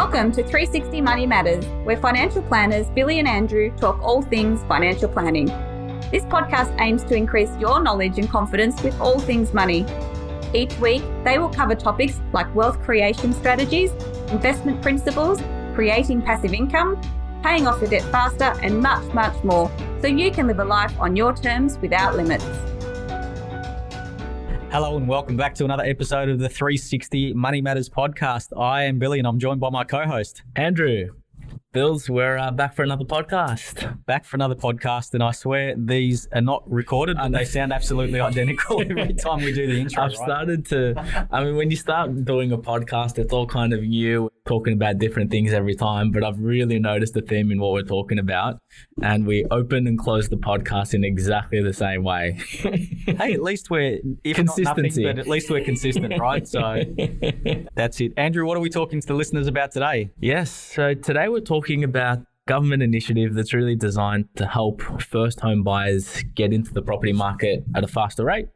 Welcome to 360 Money Matters, where financial planners Billy and Andrew talk all things financial planning. This podcast aims to increase your knowledge and confidence with all things money. Each week, they will cover topics like wealth creation strategies, investment principles, creating passive income, paying off your debt faster, and much, much more, so you can live a life on your terms without limits. Hello and welcome back to another episode of the 360 Money Matters podcast. I am Billy and I'm joined by my co-host, Andrew. Bills, we're back for another podcast. Back for another podcast, and I swear these are not recorded, but they sound absolutely identical every time we do the intro. I've started to, when you start doing a podcast, it's all kind of you talking about different things every time, but I've really noticed a theme in what we're talking about, and we open and close the podcast in exactly the same way. Hey, at least we're, if consistency, not nothing, but at least we're consistent, right? So that's it. Andrew, what are we talking to the listeners about today? Yes, so today we're talking about government initiative that's really designed to help first home buyers get into the property market at a faster rate.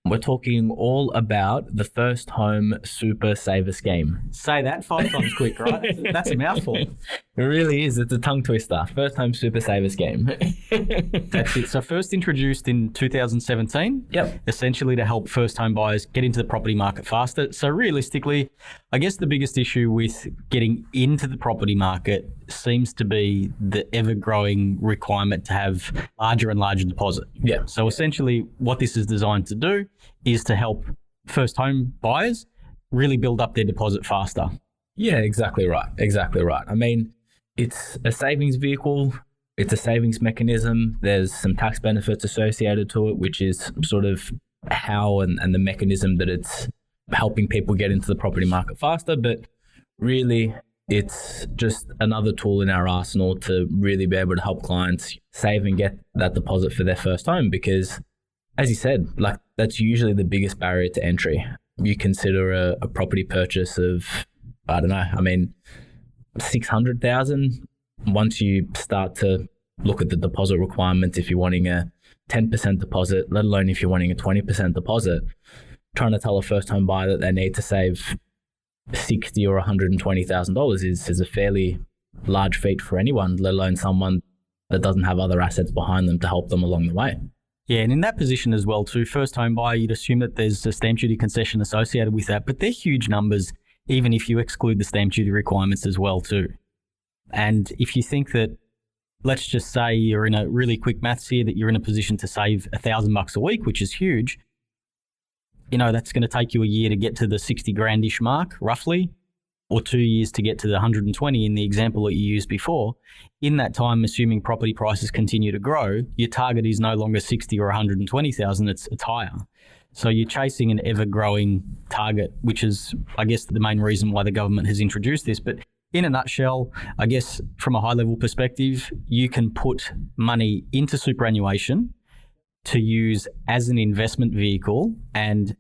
We're talking all about the First Home Super Saver Scheme. Say that 5 times quick, right? That's a mouthful. It really is. It's a tongue twister. First Home Super Saver Scheme. That's it. So first introduced in 2017, essentially to help first home buyers get into the property market faster. So realistically, I guess the biggest issue with getting into the property market seems to be the ever-growing requirement to have larger and larger deposit. Yeah. So essentially what this is designed to do is to help first home buyers really build up their deposit faster. Yeah, exactly right. Exactly right. I mean, it's a savings vehicle. It's a savings mechanism. There's some tax benefits associated to it, which is sort of how and the mechanism that it's helping people get into the property market faster. But really, it's just another tool in our arsenal to really be able to help clients save and get that deposit for their first home, because as you said, like that's usually the biggest barrier to entry. You consider a property purchase of, I don't know, 600,000. Once you start to look at the deposit requirements, if you're wanting a 10% deposit, let alone if you're wanting a 20% deposit, trying to tell a first home buyer that they need to save $60,000 or $120,000 is a fairly large feat for anyone, let alone someone that doesn't have other assets behind them to help them along the way. Yeah, and in that position as well too, first home buyer, you'd assume that there's a stamp duty concession associated with that, but they're huge numbers, even if you exclude the stamp duty requirements as well too. And if you think that, let's just say you're in a really quick maths here, that you're in a position to save $1,000 a week, which is huge, that's going to take you a year to get to the 60 grand-ish mark, roughly, or 2 years to get to the 120 in the example that you used before. In that time, assuming property prices continue to grow, your target is no longer 60 or 120,000, it's higher. So you're chasing an ever-growing target, which is, I guess, the main reason why the government has introduced this. But in a nutshell, I guess from a high-level perspective, you can put money into superannuation to use as an investment vehicle, and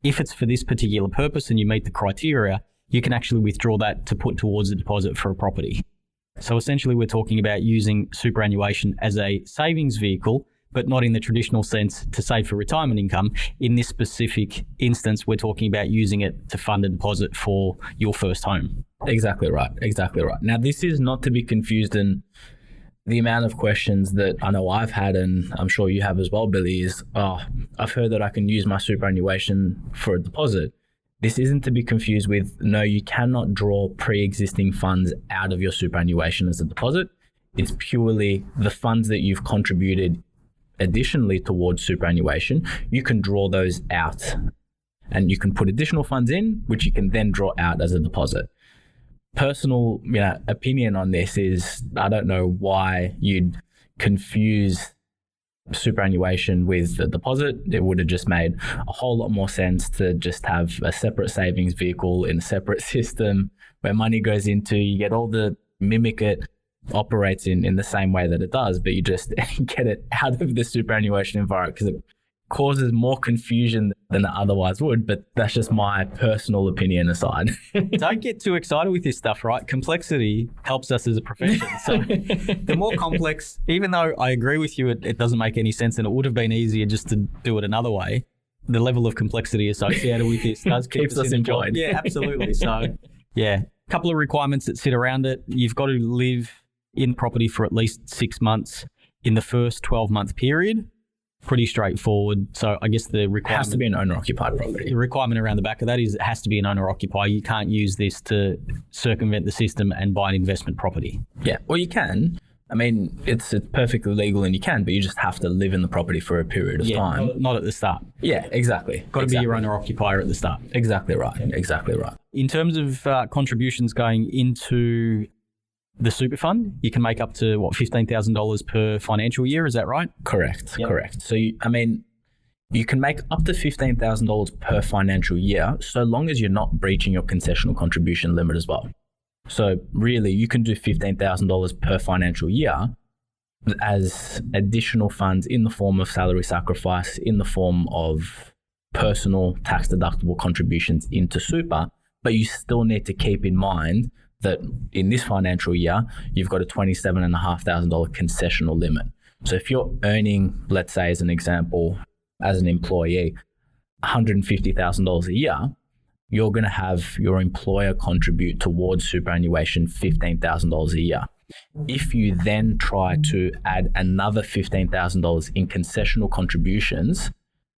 if it's for this particular purpose and you meet the criteria, you can actually withdraw that to put towards a deposit for a property. So essentially we're talking about using superannuation as a savings vehicle, but not in the traditional sense to save for retirement income. In this specific instance, we're talking about using it to fund a deposit for your first home. Exactly right. Exactly right. Now, this is not to be confused, and the amount of questions that I know I've had, and I'm sure you have as well, Billy, is, I've heard that I can use my superannuation for a deposit. This isn't to be confused with, no, you cannot draw pre-existing funds out of your superannuation as a deposit. It's purely the funds that you've contributed additionally towards superannuation. You can draw those out and you can put additional funds in, which you can then draw out as a deposit. Personal opinion on this is, I don't know why you'd confuse superannuation with a deposit. It would have just made a whole lot more sense to just have a separate savings vehicle in a separate system where money goes into, you get all the mimic it, operates in the same way that it does, but you just get it out of the superannuation environment because it causes more confusion than it otherwise would. But that's just my personal opinion aside. Don't get too excited with this stuff, right? Complexity helps us as a profession. So the more complex, even though I agree with you, it doesn't make any sense and it would have been easier just to do it another way, the level of complexity associated with this does keep us employed. Yeah, absolutely. So yeah, couple of requirements that sit around it. You've got to live in property for at least 6 months in the first 12-month period. Pretty straightforward. So I guess the requirement has to be an owner-occupied property. The requirement around the back of that is it has to be an owner-occupier. You can't use this to circumvent the system and buy an investment property. Yeah, well, you can. I mean, it's perfectly legal and you can, but you just have to live in the property for a period of time. Not at the start. Yeah, exactly. Got to be your owner-occupier at the start. Exactly right. Exactly right. In terms of contributions going into the super fund, you can make up to $15,000 per financial year. Is that right? Correct. Yep. Correct. So, you can make up to $15,000 per financial year, so long as you're not breaching your concessional contribution limit as well. So really, you can do $15,000 per financial year as additional funds in the form of salary sacrifice, in the form of personal tax-deductible contributions into super, but you still need to keep in mind that in this financial year, you've got a $27,500 concessional limit. So if you're earning, let's say as an example, as an employee, $150,000 a year, you're going to have your employer contribute towards superannuation $15,000 a year. If you then try to add another $15,000 in concessional contributions,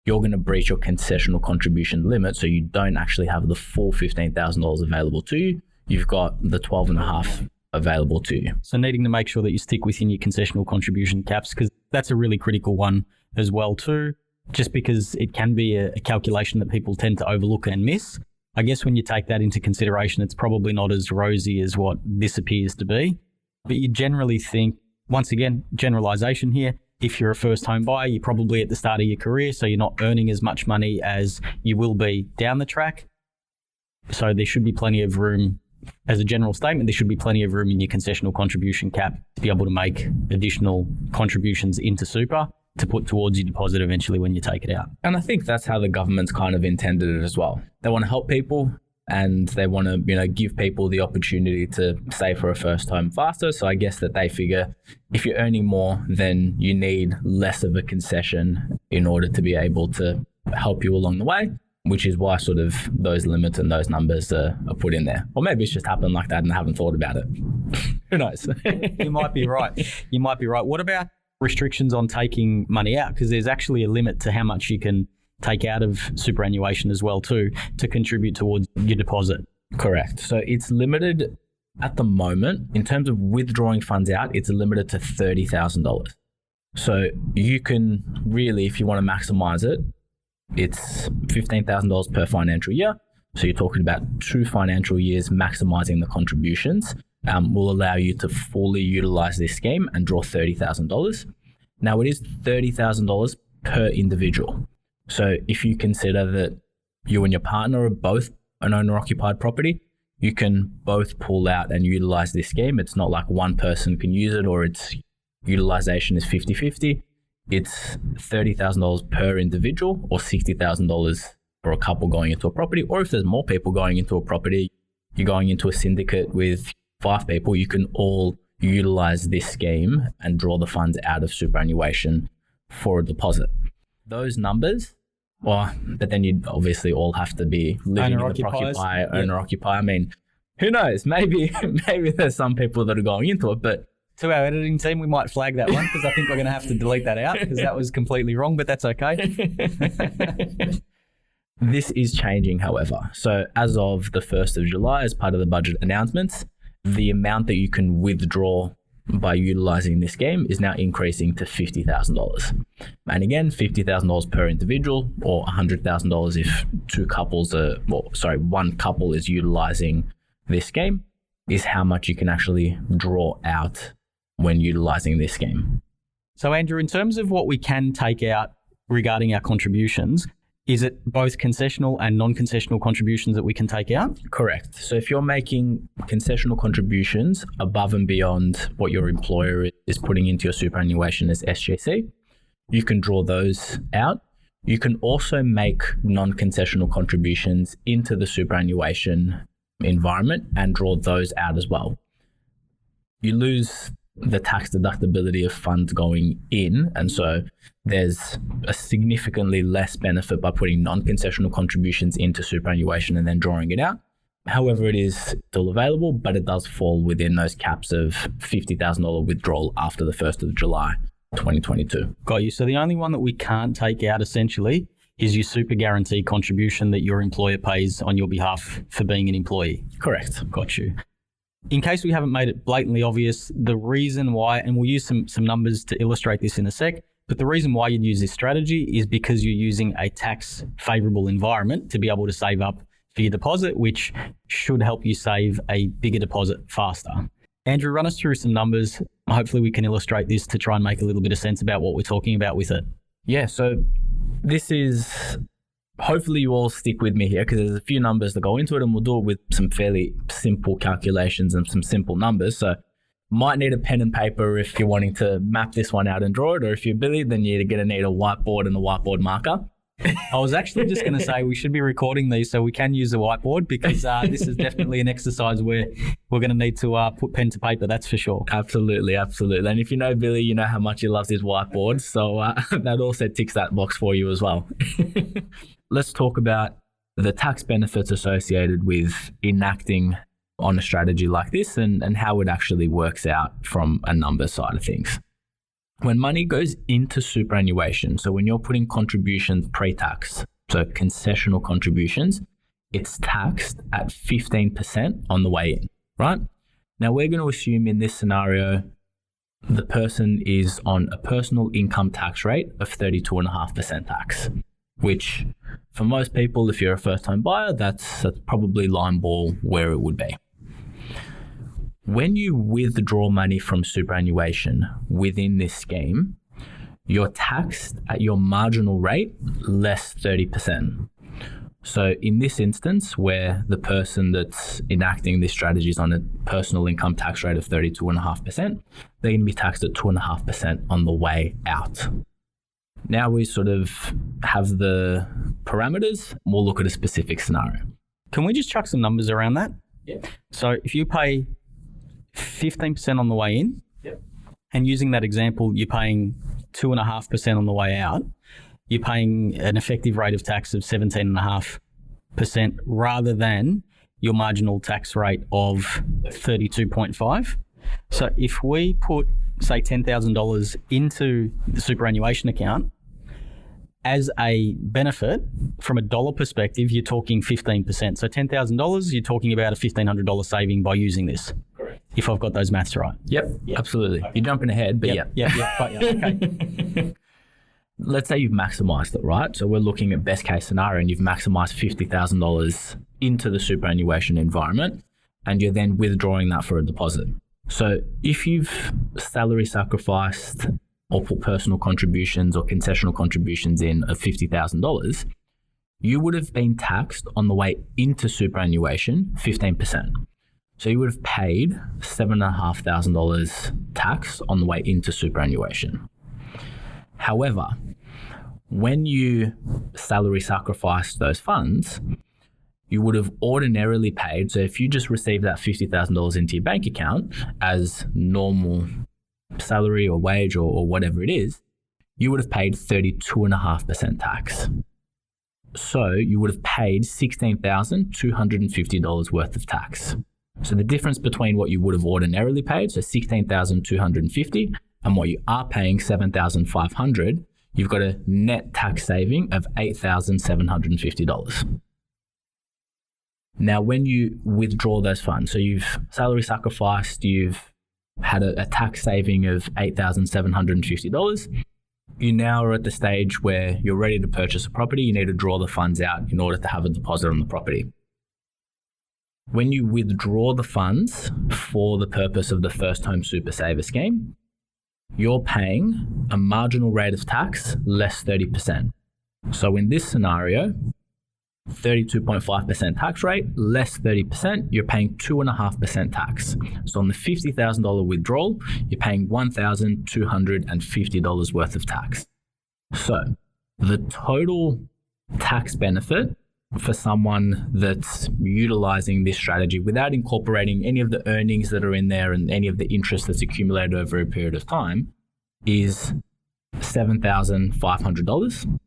you're going to breach your concessional contribution limit, so you don't actually have the full $15,000 available to you. You've got the 12.5 available to you. So needing to make sure that you stick within your concessional contribution caps, because that's a really critical one as well too, just because it can be a calculation that people tend to overlook and miss. I guess when you take that into consideration, it's probably not as rosy as what this appears to be. But you generally think, once again, generalization here, if you're a first home buyer, you're probably at the start of your career, so you're not earning as much money as you will be down the track. So there should be plenty of room. As a general statement, there should be plenty of room in your concessional contribution cap to be able to make additional contributions into super to put towards your deposit eventually when you take it out. And I think that's how the government's kind of intended it as well. They want to help people and they want to, give people the opportunity to save for a first home faster. So I guess that they figure if you're earning more, then you need less of a concession in order to be able to help you along the way, which is why sort of those limits and those numbers are put in there. Or maybe it's just happened like that and I haven't thought about it. Who knows? You might be right. What about restrictions on taking money out? Because there's actually a limit to how much you can take out of superannuation as well too to contribute towards your deposit. Correct. So it's limited at the moment in terms of withdrawing funds out. It's limited to $30,000. So you can really, if you want to maximize it, it's $15,000 per financial year. So you're talking about 2 financial years maximizing the contributions. Will allow you to fully utilize this scheme and draw $30,000. Now it is $30,000 per individual. So if you consider that you and your partner are both an owner-occupied property, you can both pull out and utilize this scheme. It's not like one person can use it or its utilization is 50-50. It's $30,000 per individual or $60,000 for a couple going into a property. Or if there's more people going into a property, you're going into a syndicate with 5 people, you can all utilize this scheme and draw the funds out of superannuation for a deposit. Those numbers, but then you'd obviously all have to be living in the owner-occupier. I mean, who knows? Maybe there's some people that are going into it, but to our editing team, we might flag that one because I think we're going to have to delete that out because that was completely wrong, but that's okay. This is changing, however. So as of the 1st of July, as part of the budget announcements, the amount that you can withdraw by utilizing this scheme is now increasing to $50,000. And again, $50,000 per individual or $100,000 if one couple is utilizing this scheme is how much you can actually draw out when utilizing this scheme. So Andrew, in terms of what we can take out regarding our contributions, is it both concessional and non-concessional contributions that we can take out? Correct. So if you're making concessional contributions above and beyond what your employer is putting into your superannuation as SGC, you can draw those out. You can also make non-concessional contributions into the superannuation environment and draw those out as well. You lose the tax deductibility of funds going in, and so there's a significantly less benefit by putting non-concessional contributions into superannuation and then drawing it out. However, it is still available, but it does fall within those caps of $50,000 withdrawal after the 1st of July, 2022. Got you. So the only one that we can't take out essentially is your super guarantee contribution that your employer pays on your behalf for being an employee. Correct. Got you. In case we haven't made it blatantly obvious, the reason why, and we'll use some numbers to illustrate this in a sec, but the reason why you'd use this strategy is because you're using a tax favourable environment to be able to save up for your deposit, which should help you save a bigger deposit faster. Andrew, run us through some numbers. Hopefully we can illustrate this to try and make a little bit of sense about what we're talking about with it. Yeah, so this is, hopefully you all stick with me here because there's a few numbers that go into it, and we'll do it with some fairly simple calculations and some simple numbers. So might need a pen and paper if you're wanting to map this one out and draw it, or if you're Billy, then you're going to need a whiteboard and a whiteboard marker. I was actually just going to say we should be recording these so we can use a whiteboard, because this is definitely an exercise where we're going to need to put pen to paper, that's for sure. Absolutely, absolutely. And if you know Billy, you know how much he loves his whiteboard. So that also ticks that box for you as well. Let's talk about the tax benefits associated with enacting on a strategy like this and how it actually works out from a number side of things. When money goes into superannuation, so when you're putting contributions pre-tax, so concessional contributions, it's taxed at 15% on the way in, right? Now we're going to assume in this scenario, the person is on a personal income tax rate of 32.5% tax, which for most people, if you're a first-time buyer, that's probably line ball where it would be. When you withdraw money from superannuation within this scheme, you're taxed at your marginal rate less 30%. So in this instance, where the person that's enacting this strategy is on a personal income tax rate of 32.5%, they're going to be taxed at 2.5% on the way out. Now we sort of have the parameters. We'll look at a specific scenario. Can we just chuck some numbers around that? Yeah. So if you pay 15% on the way in, yep, and using that example, you're paying 2.5% on the way out, you're paying an effective rate of tax of 17.5% rather than your marginal tax rate of 32.5. So if we put, say, $10,000 into the superannuation account, as a benefit, from a dollar perspective, you're talking 15%. So $10,000, you're talking about a $1,500 saving by using this. Correct. If I've got those maths right. Yep. Absolutely. Okay. You're jumping ahead, but Okay. Let's say you've maximized it, right? So we're looking at best case scenario and you've maximized $50,000 into the superannuation environment, and you're then withdrawing that for a deposit. So if you've salary sacrificed or put personal contributions or concessional contributions in of $50,000, you would have been taxed on the way into superannuation 15%. So you would have paid $7,500 tax on the way into superannuation. However, when you salary sacrificed those funds, you would have ordinarily paid, so if you just received that $50,000 into your bank account as normal salary or wage or whatever it is, you would have paid 32.5% tax. So you would have paid $16,250 worth of tax. So the difference between what you would have ordinarily paid, so $16,250, and what you are paying, $7,500, you've got a net tax saving of $8,750. Now, when you withdraw those funds, so you've salary sacrificed, you've had a tax saving of $8,750, you now are at the stage where you're ready to purchase a property. You need to draw the funds out in order to have a deposit on the property. When you withdraw the funds for the purpose of the First Home Super Saver scheme, you're paying a marginal rate of tax less 30%. So in this scenario, 32.5% tax rate, less 30%, you're paying 2.5% tax. So on the $50,000 withdrawal, you're paying $1,250 worth of tax. So the total tax benefit for someone that's utilizing this strategy without incorporating any of the earnings that are in there and any of the interest that's accumulated over a period of time is $7,500.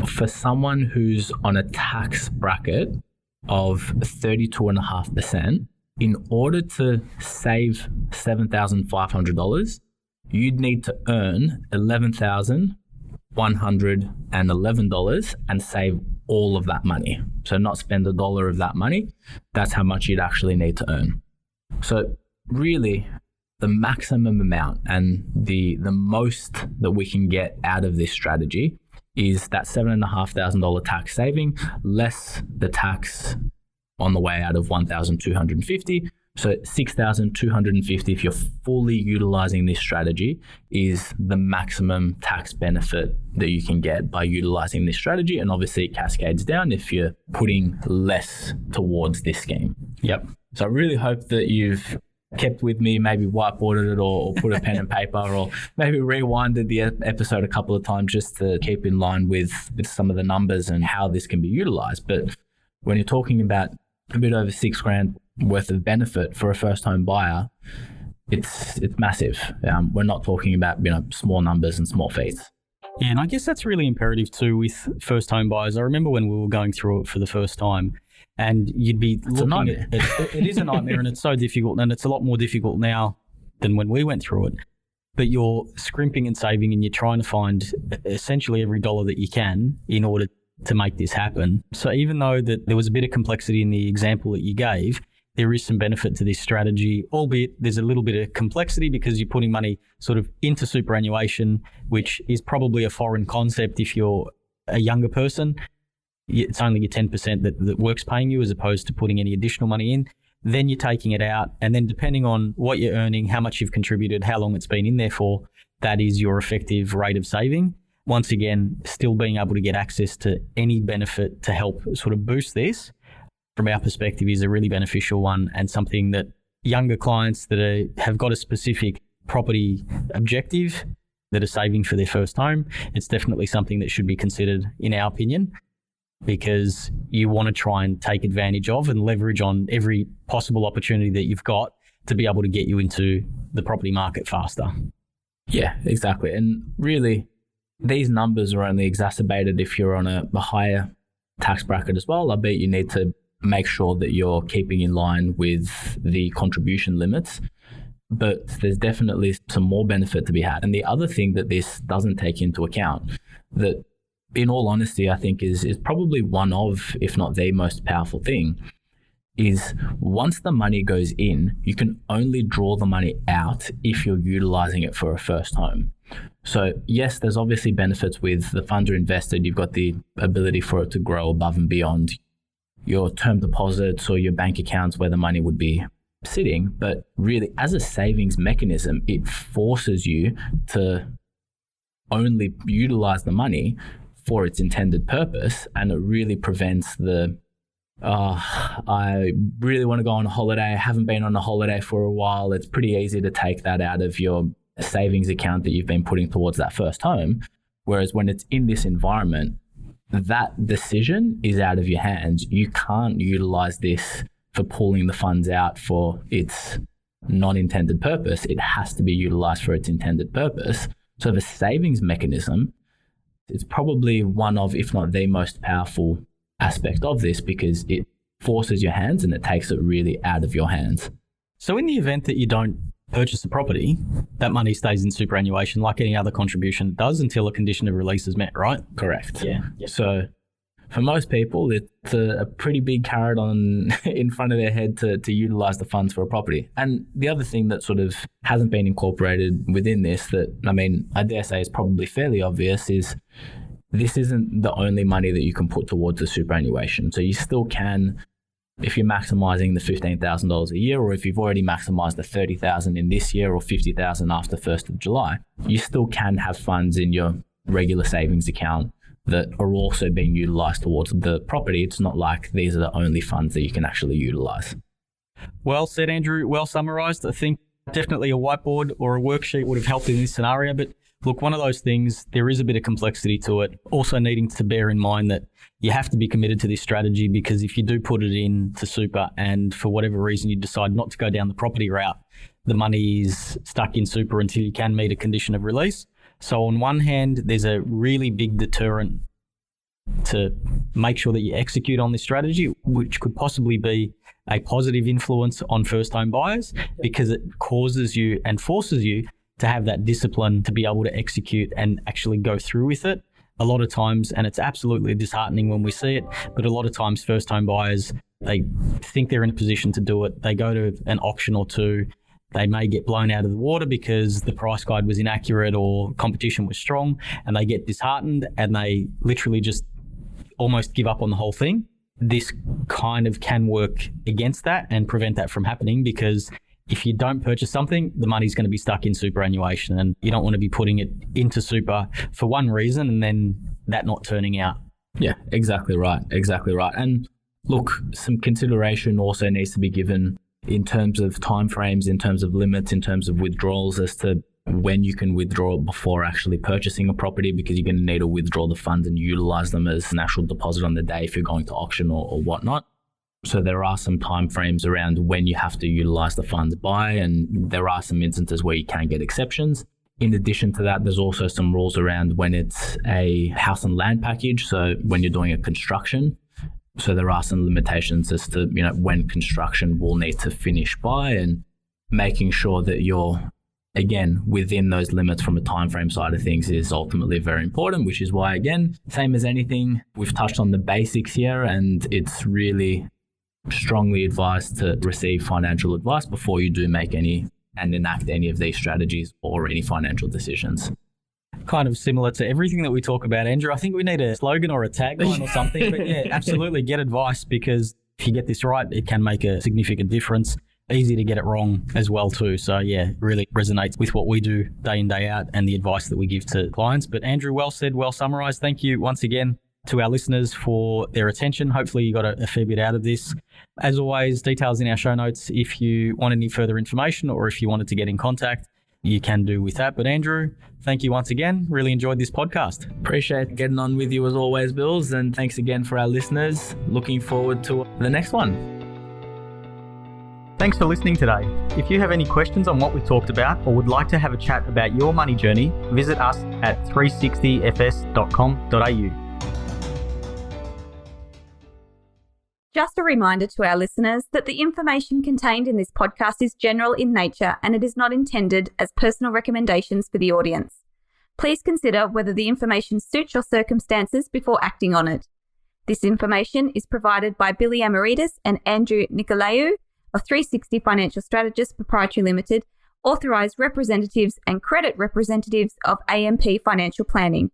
For someone who's on a tax bracket of 32.5%, in order to save $7,500, you'd need to earn $11,111 and save all of that money. So not spend $1 of that money. That's how much you'd actually need to earn. So really, the maximum amount and the most that we can get out of this strategy is that $7,500 tax saving, less the tax on the way out of $1,250. So $6,250 if you're fully utilizing this strategy is the maximum tax benefit that you can get by utilizing this strategy. And obviously it cascades down if you're putting less towards this scheme. Yep. So I really hope that you've kept with me, maybe whiteboarded it or put a pen and paper, or maybe rewinded the episode a couple of times just to keep in line with some of the numbers and how this can be utilized. But when you're talking about a bit over $6,000 worth of benefit for a first home buyer, it's massive. We're not talking about small numbers and small fees. Yeah, and I guess that's really imperative too with first home buyers. I remember when we were going through it for the first time, and you'd be looking at it. It is a nightmare, and it's so difficult, and it's a lot more difficult now than when we went through it. But you're scrimping and saving, and you're trying to find essentially every dollar that you can in order to make this happen. So even though that there was a bit of complexity in the example that you gave, there is some benefit to this strategy, albeit there's a little bit of complexity because you're putting money sort of into superannuation, which is probably a foreign concept if you're a younger person. It's only your 10% that work's paying you as opposed to putting any additional money in. Then you're taking it out. And then depending on what you're earning, how much you've contributed, how long it's been in there for, that is your effective rate of saving. Once again, still being able to get access to any benefit to help sort of boost this, from our perspective, is a really beneficial one, and something that younger clients that have got a specific property objective that are saving for their first home, it's definitely something that should be considered, in our opinion, because you want to try and take advantage of and leverage on every possible opportunity that you've got to be able to get you into the property market faster. Yeah, exactly. And really, these numbers are only exacerbated if you're on a higher tax bracket as well. I bet you need to make sure that you're keeping in line with the contribution limits. But there's definitely some more benefit to be had. And the other thing that this doesn't take into account, that in all honesty, I think is probably one of, if not the most powerful thing, is once the money goes in, you can only draw the money out if you're utilizing it for a first home. So yes, there's obviously benefits with the funds are invested. You've got the ability for it to grow above and beyond your term deposits or your bank accounts where the money would be sitting. But really, as a savings mechanism, it forces you to only utilize the money for its intended purpose, and it really prevents the I really want to go on a holiday, I haven't been on a holiday for a while. It's pretty easy to take that out of your savings account that you've been putting towards that first home. Whereas when it's in this environment, that decision is out of your hands. You can't utilize this for pulling the funds out for its non-intended purpose. It has to be utilized for its intended purpose. So the savings mechanism, it's probably one of, if not the most powerful aspect of this, because it forces your hands and it takes it really out of your hands. So in the event that you don't purchase a property, that money stays in superannuation like any other contribution does until a condition of release is met, right? Correct. Yeah. So for most people, it's a pretty big carrot on in front of their head to utilize the funds for a property. And the other thing that sort of hasn't been incorporated within this that, I mean, I dare say is probably fairly obvious is this isn't the only money that you can put towards the superannuation. So you still can, if you're maximizing the $15,000 a year, or if you've already maximized the $30,000 in this year or $50,000 after 1st of July, you still can have funds in your regular savings account that are also being utilized towards the property. It's not like these are the only funds that you can actually utilize. Well said, Andrew. Well summarized. I think definitely a whiteboard or a worksheet would have helped in this scenario. But look, one of those things, there is a bit of complexity to it. Also needing to bear in mind that you have to be committed to this strategy, because if you do put it into super and for whatever reason you decide not to go down the property route, the money is stuck in super until you can meet a condition of release. So on one hand, there's a really big deterrent to make sure that you execute on this strategy, which could possibly be a positive influence on first home buyers, because it causes you and forces you to have that discipline to be able to execute and actually go through with it. A lot of times, and it's absolutely disheartening when we see it, but a lot of times first home buyers, they think they're in a position to do it. They go to an auction or two. They may get blown out of the water because the price guide was inaccurate or competition was strong, and they get disheartened and they literally just almost give up on the whole thing. This kind of can work against that and prevent that from happening, because if you don't purchase something, the money's going to be stuck in superannuation, and you don't want to be putting it into super for one reason and then that not turning out. Yeah, exactly right. Exactly right. And look, some consideration also needs to be given in terms of timeframes, in terms of limits, in terms of withdrawals as to when you can withdraw before actually purchasing a property, because you're going to need to withdraw the funds and utilize them as an actual deposit on the day if you're going to auction or whatnot. So there are some timeframes around when you have to utilize the funds by, and there are some instances where you can get exceptions. In addition to that, there's also some rules around when it's a house and land package. So when you're doing a construction, so there are some limitations as to, when construction will need to finish by, and making sure that you're, again, within those limits from a time frame side of things is ultimately very important, which is why, again, same as anything, we've touched on the basics here, and it's really strongly advised to receive financial advice before you do make any and enact any of these strategies or any financial decisions. Kind of similar to everything that we talk about, Andrew. I think we need a slogan or a tagline or something, but yeah, absolutely get advice, because if you get this right, it can make a significant difference. Easy to get it wrong as well too. So yeah, really resonates with what we do day in, day out and the advice that we give to clients. But Andrew, well said, well summarised. Thank you once again to our listeners for their attention. Hopefully you got a fair bit out of this. As always, details in our show notes. If you want any further information or if you wanted to get in contact, you can do with that. But Andrew, thank you once again. Really enjoyed this podcast. Appreciate getting on with you as always, Bills. And thanks again for our listeners. Looking forward to the next one. Thanks for listening today. If you have any questions on what we talked about or would like to have a chat about your money journey, visit us at 360fs.com.au. Just a reminder to our listeners that the information contained in this podcast is general in nature and it is not intended as personal recommendations for the audience. Please consider whether the information suits your circumstances before acting on it. This information is provided by Billy Amaritis and Andrew Nicolaou of 360 Financial Strategists Proprietary Limited, authorised representatives and credit representatives of AMP Financial Planning.